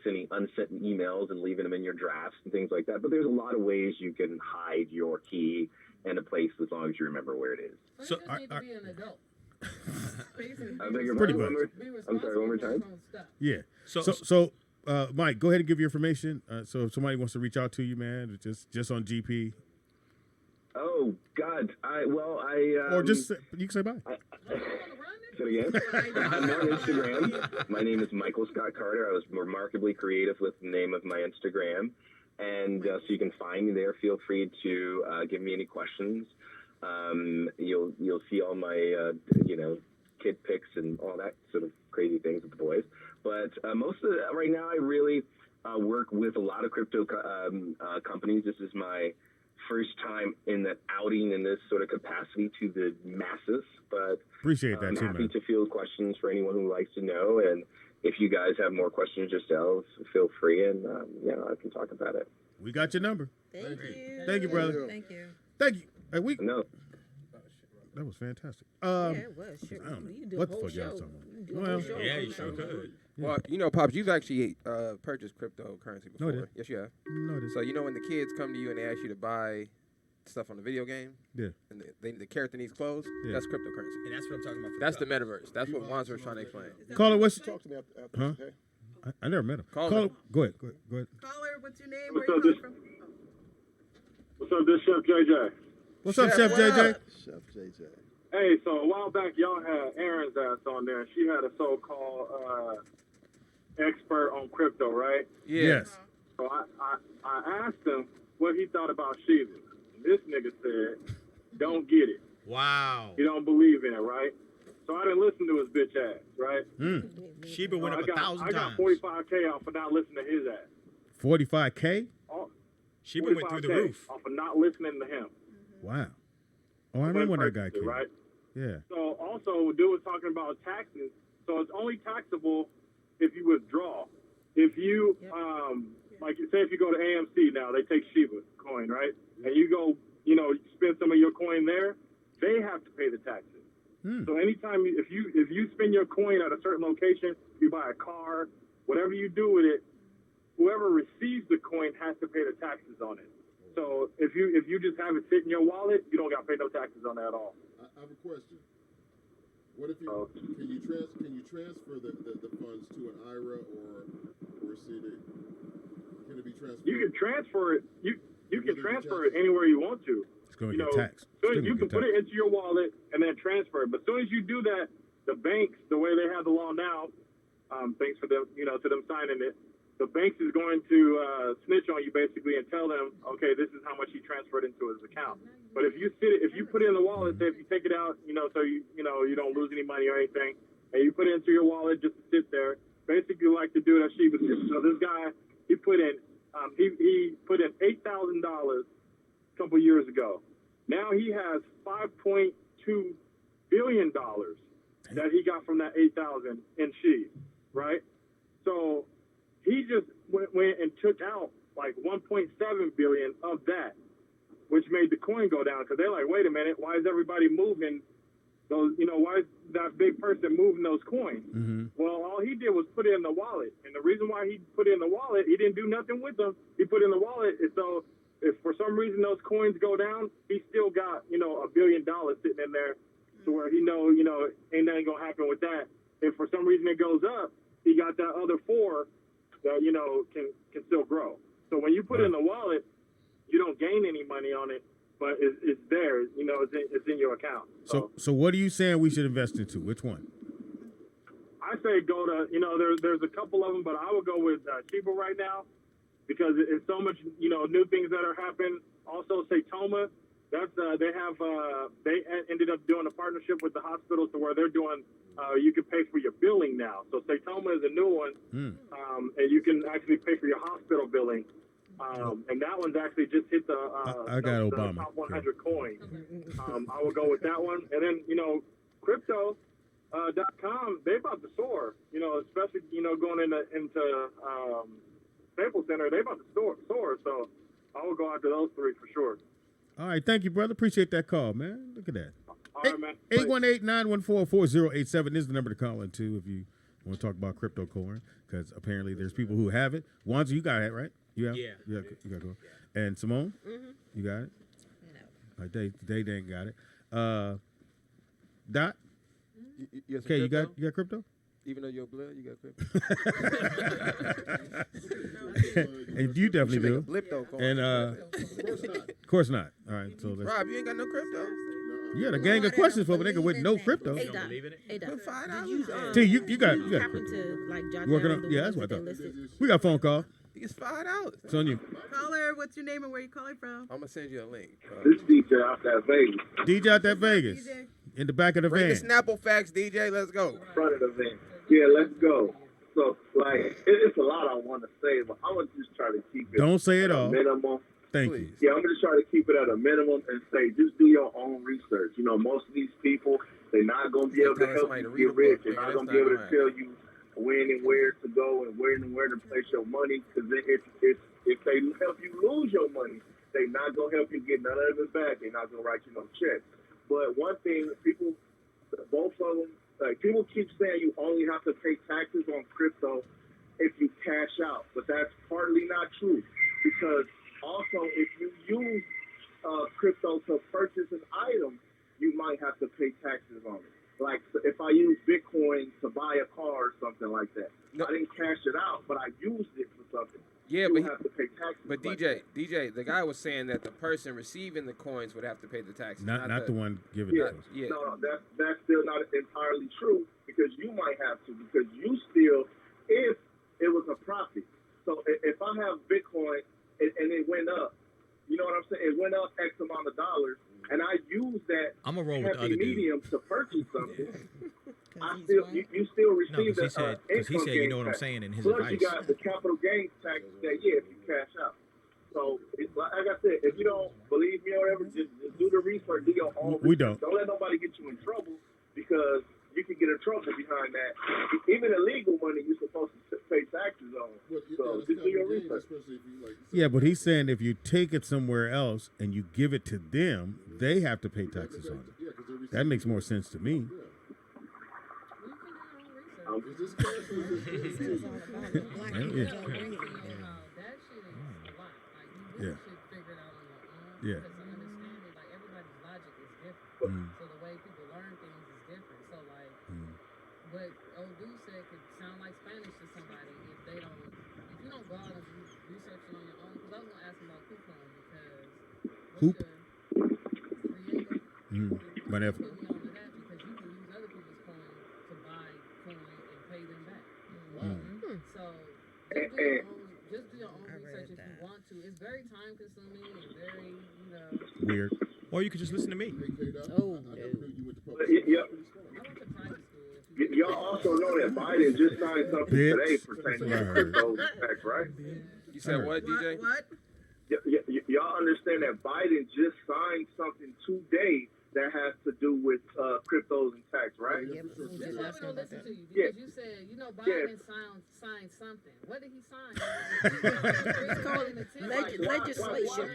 sending unsent emails and leaving them in your drafts and things like that. But there's a lot of ways you can hide your key in a place as long as you remember where it is. So you need to be an adult. Pretty much. I'm sorry, one more time? Yeah. So Mike, go ahead and give your information. So if somebody wants to reach out to you, man, just on GP. Oh God, or just you can say bye. Say it again. I'm on Instagram. My name is Michael Scott Carter. I was remarkably creative with the name of my Instagram. And so you can find me there. Feel free to give me any questions. You'll see all my kid pics and all that sort of crazy things with the boys. But most of right now, I really work with a lot of crypto companies. This is my first time in that outing in this sort of capacity to the masses. But appreciate that I'm too, happy man. to field questions for anyone who likes to know. And if you guys have more questions yourselves, feel free, and I can talk about it. We got your number. Thank you. Thank you, brother. Thank you. Thank you. Hey, No. That was fantastic. Yeah, it was. Sure. I don't know. You do What a the whole fuck y'all show. talking about? You do a whole Well, show Yeah, on you sure something. could. Well, Pops, you've actually purchased cryptocurrency No, I before. didn't. Yes, you have. No, this. So when the kids come to you and they ask you to buy stuff on the video game, Yeah. and the character needs clothes, Yeah. that's cryptocurrency. And that's what I'm talking about. That's the metaverse. That's what Wanzer was trying to explain. Caller, what's Talk to me after Huh? okay? I never met him. Caller. Caller, go ahead. Caller, what's your name? What's Where up, you this- calling from? What's up, this Chef JJ? What's up, Chef what JJ? up? Chef JJ. Hey, so a while back, y'all had Aaron's ass on there. She had a so-called expert on crypto, right? Yeah. Yes. So I asked him what he thought about Shiba. This nigga said, don't get it. Wow. He don't believe in it, right? So I didn't listen to his bitch ass, right? Sheba went up I 1,000 got times. 45K off for not listening to his ass. 45K? Sheba went through the 45K roof. off for not listening to him. Wow. Oh, I remember when that guy Purchased it, came. right? Yeah. So also, dude was talking about taxes. So it's only taxable if you withdraw. If you, like, say if you go to AMC now, they take Shiba coin, right? And you go, spend some of your coin there, they have to pay the taxes. So anytime, if you spend your coin at a certain location, you buy a car, whatever you do with it, whoever receives the coin has to pay the taxes on it. So if you just have it sit in your wallet, you don't got to pay no taxes on that at all. I have a question. What if you can you transfer the funds to an IRA or you can transfer it. You can transfer it anywhere you want to. It's going You to know, get taxed. soon It's as you gonna can get put it taxed. into your wallet and then transfer it. But as soon as you do that, the banks, the way they have the law now, thanks for them, to them signing it, the banks is going to snitch on you basically and tell them, okay, this is how much he transferred into his account. But if you put it in the wallet, say if you take it out, so you don't lose any money or anything, and you put it into your wallet just to sit there, basically like the dude at Sheba. So this guy, he put in $8,000 a couple years ago. Now he has $5.2 billion that he got from that 8,000 in Sheeb, right? So he just went and took out like 1.7 billion of that, which made the coin go down because they're like, wait a minute, why is everybody moving those? Why is that big person moving those coins? Mm-hmm. Well, all he did was put it in the wallet, and the reason why he put it in the wallet, he didn't do nothing with them. He put it in the wallet, and so if for some reason those coins go down, he still got $1 billion sitting in there, to where he ain't nothing gonna happen with that. If for some reason it goes up, he got that other 4 that can still grow. So when you put it in the wallet, you don't gain any money on it, but it's there. It's in your account. So what are you saying we should invest into? Which one? I say go to there's a couple of them, but I would go with Sheba right now because it's so much new things that are happening. Also, Satoma, that's they ended up doing a partnership with the hospitals to where they're doing you can pay for your billing now. So Satoma is a new one, and you can actually pay for your hospital billing. And that one's actually just hit the I got the Obama. top 100 coins. I would go with that one, and then crypto.com, they about to soar. Especially going into Staples Center, they about to soar. So I would go after those 3 for sure. All right, thank you, brother. Appreciate that call, man. Look at that. All right, man. 818-914-4087 is the number to call in to if you want to talk about crypto coin, because apparently there's people who have it. Wanzu, you got it, right? You have? Yeah. You got it. And Simone? You got it? No. They ain't got it. Dot? You Okay, you got crypto? Even though you're blood, you got crypto. And you definitely do. Blip though, coin. And of course not. All right, so let's. Rob, you ain't got no crypto. You got a gang of questions for a nigga with no crypto. Hey, don't Doc. believe in it? Hey, Doc. Put $5 Did down. T, you got happen crypto. to like jot You working down on? the Yeah, ones that's what I that they thought. listed? We got a phone call. He gets $5. It's on you. Caller, what's your name and where you calling from? I'm gonna send you a link. This DJ out that Vegas, DJ out that Vegas. DJ? In the back of the Bring the van. Snapple facts, DJ. Let's go. front of the van. Yeah, let's go. So, it's a lot I want to say, but I'm gonna just try to keep it. Don't say it at a all. minimum. Thank Please. you. Yeah, I'm gonna try to keep it at a minimum and say just do your own research. Most of these people, they're not gonna be able to help Somebody you to read a get rich. book, They're man. not That's gonna be able to not tell you when and where to go and where to place your money. Because if they help you lose your money, they're not gonna help you get none of it back. They're not gonna write you no check. But one thing, both of them, people keep saying you only have to pay taxes on crypto if you cash out, but that's partly not true, because also if you use crypto to purchase an item, you might have to pay taxes on it. Like if I use Bitcoin to buy a car or something like that, No. I didn't cash it out, but I used it for something. Yeah, you but have to pay taxes. But like DJ, the guy was saying that the person receiving the coins would have to pay the taxes. Not the one giving Yeah, it to us. Yeah. no, that's still not entirely true, because you might have to, because you still, if it was a profit. So if I have Bitcoin and it went up, you know what I'm saying? It went up X amount of dollars, and I use that I'm gonna roll with the happy other dude. medium to purchase something. You still No, receive because he said, you know what I'm tax. saying in his Plus, advice. you got the capital gains tax that if you cash out. So, like I said, if you don't believe me or whatever, just do the research, do your own We research. don't. Don't let nobody get you in trouble, because you can get in trouble behind that. Even illegal money, you're supposed to pay taxes on. So, just do your research. Yeah, but he's saying if you take it somewhere else and you give it to them, they have to pay taxes on it. That makes more sense to me. Well, you can do your own research. Yeah. That shit is a lot. Like, you Yeah. really should figure it out on your own. Yeah. Because to understand it, like, everybody's logic is different. Mm. So the way people learn things is different. So, like, what old dude said could sound like Spanish to somebody if you don't go out and do research on your own Hoop. create But if put me on to that because you can use other people's coin to buy coin and pay them back. So just do your own research if you want to. It's very time consuming and very, weird. Or you could just listen to me. Oh, Y'all also know that Biden just signed something Bitch. today pertaining to crypto tax, right? You said what, DJ? What? Y'all understand that Biden just signed something today that has to do with cryptos and tax, right? This is why we don't listen to you Yeah. because you said, Biden signed something. What did he sign? It's called Why do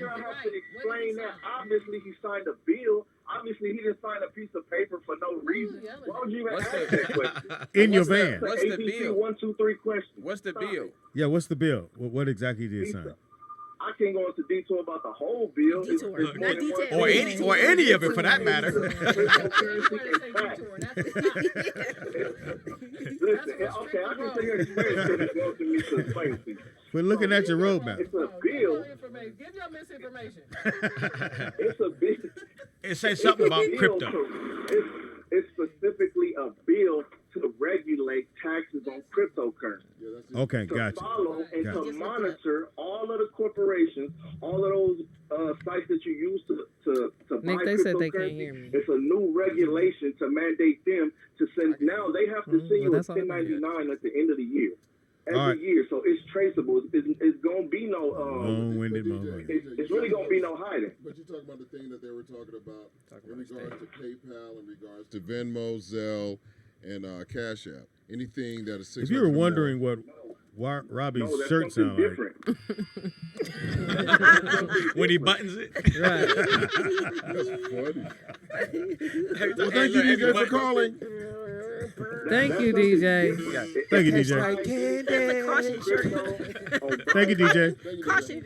I have to explain that? Obviously, he signed a bill. Obviously, he didn't sign a piece of paper for no reason. Why would you even What's ask the- that question? In your What's the- van. What's the ABC bill? 1, 2, 3 questions. What's the bill? Yeah, what's the bill? What exactly did he sign? I can't go into detail about the whole bill. It's more than Not one detail. thing. Or any of it for that matter. Listen, okay, I can take your experience because it's going to me to explain to you. We're looking at your roadmap. It's a bill. Give your misinformation. It's a bill. It says something about Bill crypto. it's specifically a bill to regulate taxes on cryptocurrency. Okay, To gotcha. follow and Gotcha. to monitor all of the corporations, all of those sites that you use to buy Nick, they said they can't cryptocurrency. hear me. It's a new regulation to mandate them to send. Now they have to send you a that's all I can hear. 1099 at the end of the year. Every All right. year, so it's traceable. It's gonna be no. Long-winded motherfucker. It's really gonna be no hiding. But you're talking about the thing that they were talking about in regards to PayPal, in regards to Venmo, Zelle, and Cash App. Anything that is If you were wondering what Robbie's No, that's shirt something sound like, different. When he buttons it. Well, thank you, DJ, for calling. Thank you, DJ. thank you, DJ. That's a caution shirt. Thank you, DJ. Caution.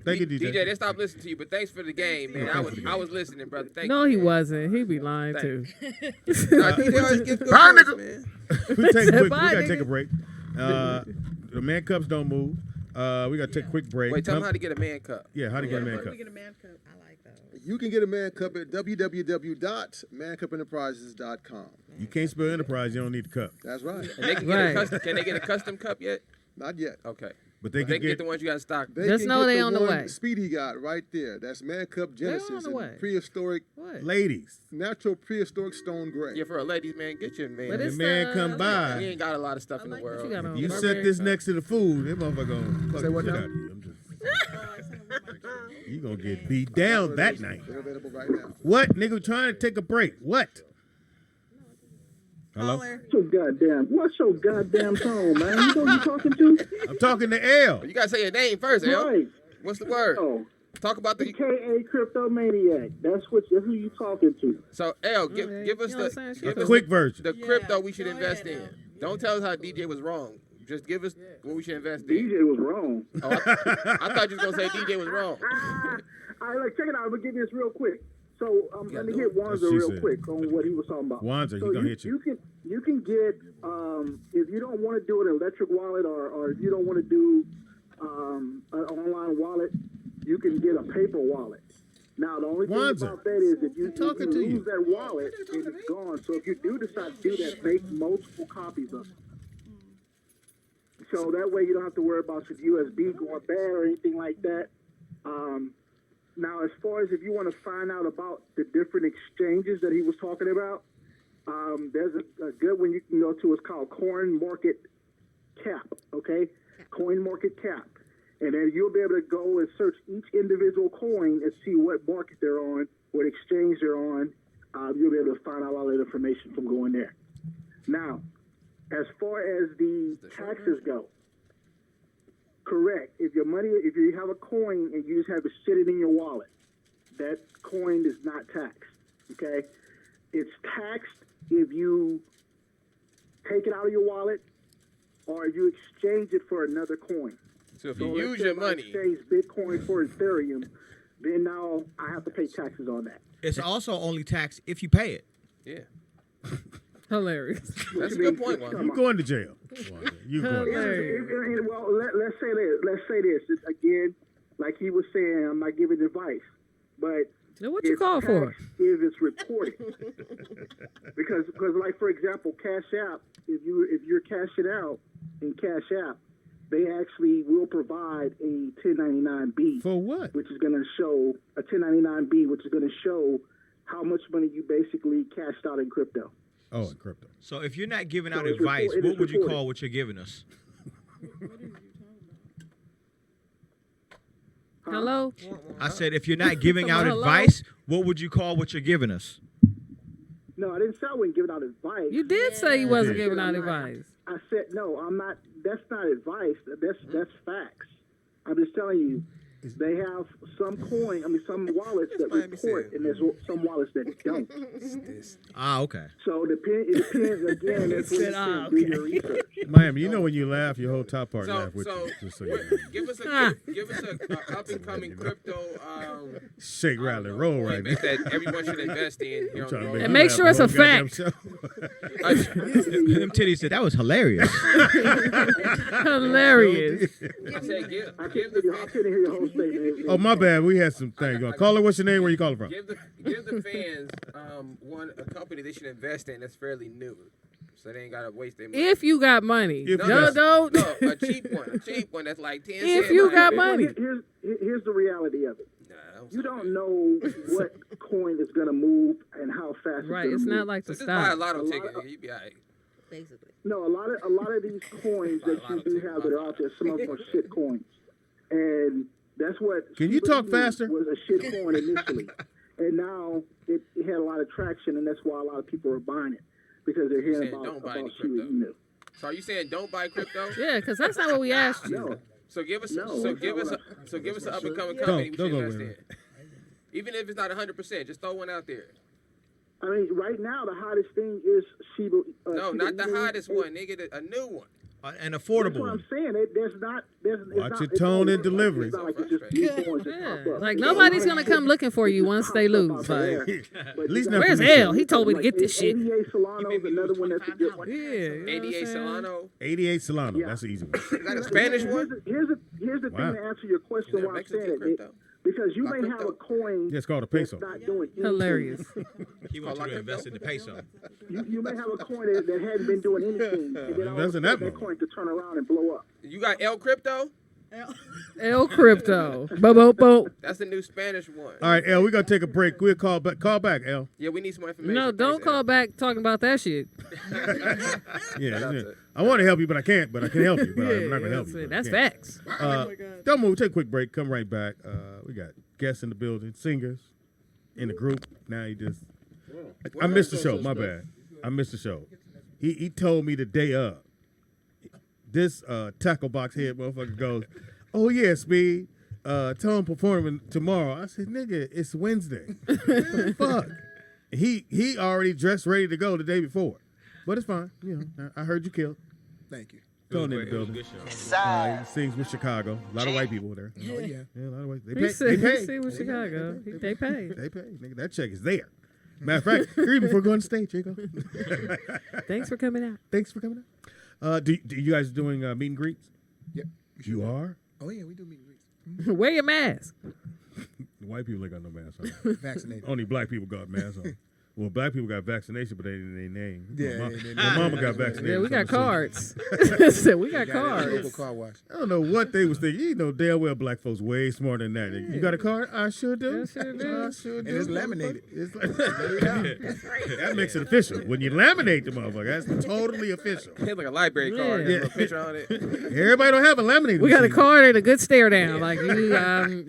Thank you, DJ. DJ, they stopped listening to you, but thanks for the game, man. I was listening, brother. Thank No, you. he wasn't. He be lying too. Nah, DJ always give good Bye, points, nigga. man. We Bye, gotta nigga. take a break. The man cups don't move. We gotta take a quick break. Wait, tell them how to get a man cup. Yeah, how to get a man Let cup. me get a man cup. I like those. You can get a man cup at www.mancupenterprises.com. You can't spell enterprise. You don't need the cup. That's right. And they can get a custom. Can they get a custom cup yet? Not yet. Okay. But they They can can get get. the ones you got in stock. They Just can know get they the on the one way. Speedy got right there. That's Man Cup Genesis on the in way. prehistoric, What? Ladies, natural prehistoric stone gray. Yeah, for a ladies, man, get your man. But the it's man come We by. ain't got a lot of stuff in the What world. you got on? You Burberry? set this next to the food, that motherfucker gonna fuck Say the what shit now? out of you. I'm just. You gonna get beat down that night. They're available right now. What, nigga? We're trying to take a break. What? Hello? What's your goddamn tone, man? You know who you talking to? I'm talking to L. You gotta say your name first, L. Right. What's the word? Oh, Talk about the. AKA Cryptomaniac. That's who you talking to. So L, give Okay, us you know what I'm saying? the Shut give us Quick version. the crypto we should invest in. Don't tell us how DJ was wrong. Just give us what we should invest in. DJ was wrong. Oh, I thought you was gonna say DJ was wrong. All right, look, check it out. I'm gonna give you this real quick. So let me hit Wanzer That's what she real said. quick on what he was talking about. Wanzer, so he gonna hit you. You can get if you don't want to do an electric wallet or if you don't want to do an online wallet, you can get a paper wallet. Now the only thing Wanzer, about that is if you talking to lose you. that wallet, it's gone. So if you do decide to do that, make multiple copies of it. So that way you don't have to worry about your USB going bad or anything like that. Now, as far as if you want to find out about the different exchanges that he was talking about, there's a good one you can go to. It's called Coin Market Cap, okay? Coin Market Cap. And then you'll be able to go and search each individual coin and see what market they're on, what exchange they're on. You'll be able to find out all that information from going there. Now, as far as the taxes go, correct. If you have a coin and you just have it sitting in your wallet, that coin is not taxed. Okay, it's taxed if you take it out of your wallet or you exchange it for another coin. So if So you let's use say your if I money, exchange Bitcoin for Ethereum, then now I have to pay taxes on that. It's also only taxed if you pay it. yeah, Hilarious. that's a good point, You one. going to jail? You going to jail? Hilarious. Well, let's say this. It's, again, like he was saying, I'm not giving advice. but Then what you it's call for? taxed if it's reported. because like for example, Cash App, if you're cashing out in Cash App, they actually will provide a 1099-B. For what? Which is going to show a 1099-B, which is going to show how much money you basically cashed out in crypto. Oh, in crypto. So if you're not giving So out it's advice, it what is would you reported. call what you're giving us? Hello? I said, if you're not giving out Hello? advice, what would you call what you're giving us? No, I didn't say I wasn't giving out advice. You did say you wasn't did. giving out I'm not- advice. I said no. I'm not. That's not advice. That's facts. I'm just telling you. They have some coin. I mean, some wallets that report, and there's some wallets that don't. Ah, okay. So it depends again. That's what you said, do your research. Miami, you know when you laugh, your whole top part laugh with So you. Just so you know. give us a up and coming crypto Shake, rattle, and roll right now. that everyone should invest in. Here on Trying to the make And you make laugh sure the it's a whole goddamn fact. show. Them titties said that was hilarious. Hilarious. I said I couldn't hear your whole statement. Oh, my bad. We had some things going. Caller, what's your name? Where you calling from? give the fans a company they should invest in that's fairly new, so they ain't gotta waste their money. If you got money. If you No, got- don't. No, a cheap one that's like 10 If cents. you got Nah, money. Here's the reality of it. don't You sound don't know what coin is going to move and how fast Right, it's it's going to not move. like the So just buy a stock. lotto A lot ticket, of- nigga. You be alright. Basically. No, a lot of these coins that you do have that are out there, some of them are shit coins, and that's what. Can you Shiba talk Inu faster? Was a shit coin initially, and now it had a lot of traction, and that's why a lot of people are buying it because they're hearing saying about don't buy any Shiba crypto? Inu. So are you saying don't buy crypto? Yeah, because that's not what we asked you. No, So give us No, so that's give not us what so give us an up and coming Don't- company we don't should go invest with in. it. Even if it's not 100%, just throw one out there. I mean right now the hottest thing is Shiba. No, Shiba not the Inu. hottest one, nigga. A new one. An That's affordable what I'm one. saying. There's not. It's Watch not, your it's tone not and delivery. It's not like it's just new coins that Yeah, pop up. like It's nobody's a lot gonna of come shit looking for you that once pops they up lose. out there. Like, But At least you not got- Where's for me. L? He told me to get this shit. ADA Solano is another one that's a good one. yeah, you know what I'm 88 saying? Solano. 88 Solano. Yeah. That's the easy one. Is that a Spanish one? Here's the Wow. thing to answer your question Is that why I'm Mexican saying it. crypto? Because you Like may have crypto? a coin Yeah, it's called a that's peso. not doing anything. Hilarious. He wants you to invest in the peso. You may have a coin that hadn't been doing anything, and then all of Invest a in sudden that that motherfucker. coin could turn around and blow up. You got El Crypto? El Crypto. Bo bo bo. That's the new Spanish one. All right, L, we're going to take a break. We'll call back. Call back, L. Yeah, we need some more information. No, don't Thanks, call El. back talking about that shit. Yeah. I want to help you, but I can't. But I can help you. But I'm not going to help that's you. it. but I That's can't. facts. Don't move. Take a quick break. Come right back. We got guests in the building, singers in the group. Now he just. I missed the show. My bad. I missed the show. He told me the day of. This tackle box head motherfucker goes, "Oh yeah, Speed. Tone performing tomorrow." I said, "Nigga, it's Wednesday. What the fuck?" He already dressed ready to go the day before, but it's fine. You know, I heard you killed. Thank you. Tone in the It was a building. good show. He sings with Chicago. A lot of white people there. Oh, yeah. Yeah, a lot of white. They He pay. said, They he pay. see with Chicago. They pay. They pay. Nigga, that check is there. Matter of fact, here before going to stage, here you go. Thanks for coming out. Thanks for coming out. Do you guys doing meet and greets? Yep. You are? Oh, yeah, we do meet and greets. Wear your mask. The white people ain't got no mask on. Vaccinated. Only black people got masks on. Well, black people got vaccination, but they didn't their name. Yeah, my mama got vaccinated. Yeah, we got so I'm cards. Said we got Local cards. car wash. I don't know what they was thinking. You know damn well black folks way smarter than that. You got a card? I sure do. I sure do. I sure do. And it's laminated. It's like, that makes it official. When you laminate the motherfucker, that's totally official. It's like a library card. Yeah. There's a picture on it. Everybody don't have a laminated We got a machine. card and a good stare down. Like you, I'm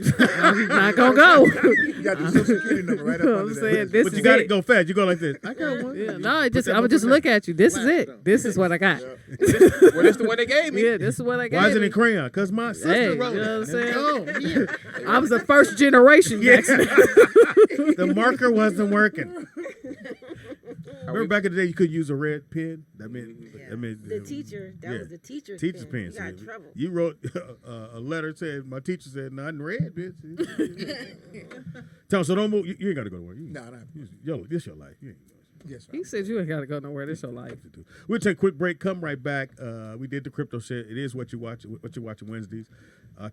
not gonna go. You got the social security number right up You know what under I'm there. saying? This But you is got it. to go fast. You go like this. I got one. Yeah, no, I Put that would just motherfucker look at you. This is it. This is what I got. Well, that's the one they gave me. Yeah, this is what I got. Why is it in crayon? Because my sister Hey, wrote you it. know what I'm saying? Oh, here. I was the first generation Yeah. vaccinated. The marker wasn't working. Remember back in the day, you could use a red pen. That meant The teacher, that yeah. was the teacher's teacher's pen. pen. You got in said, trouble. You wrote a letter said my teacher said not in red, bitch. Tell so don't move. You ain't got to go to work. No, no. Yo, this your life. You ain't Yes, sir. He said you ain't got to go nowhere. This your life. to do. We'll take a quick break. Come right back. We did the crypto shit. It is what you watch. What you watching Wednesdays.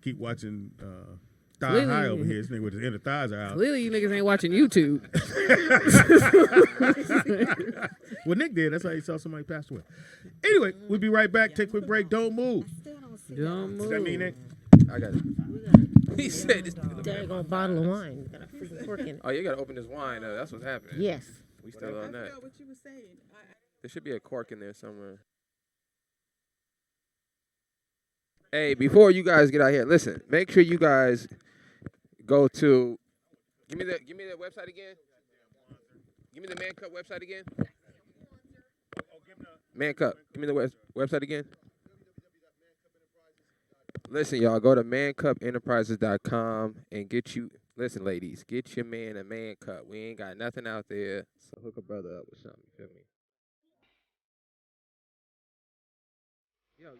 Keep watching thigh high over here. This nigga with his inner thighs are out. Clearly, you niggas ain't watching YouTube. Well, Nick did. That's how he saw somebody passed away. Anyway, we'll be right back. Take a quick break. Don't move. Don't Does that mean move. Nick? I got it. He said this. There go a bottle of wine. You got a freaking cork in it. Oh, you gotta open this wine. That's what's happening. Yes. We still on that. what you were saying. There should be a cork in there somewhere. Hey, before you guys get out here, listen. Make sure you guys go to. Give me the website again. Give me the Man Cup website again. Man Cup. Give me the website again. Listen, y'all, go to mancupenterprises.com and get you. Listen, ladies, get your man a Man Cup. We ain't got nothing out there, so hook a brother up with something. You feel me? Yo.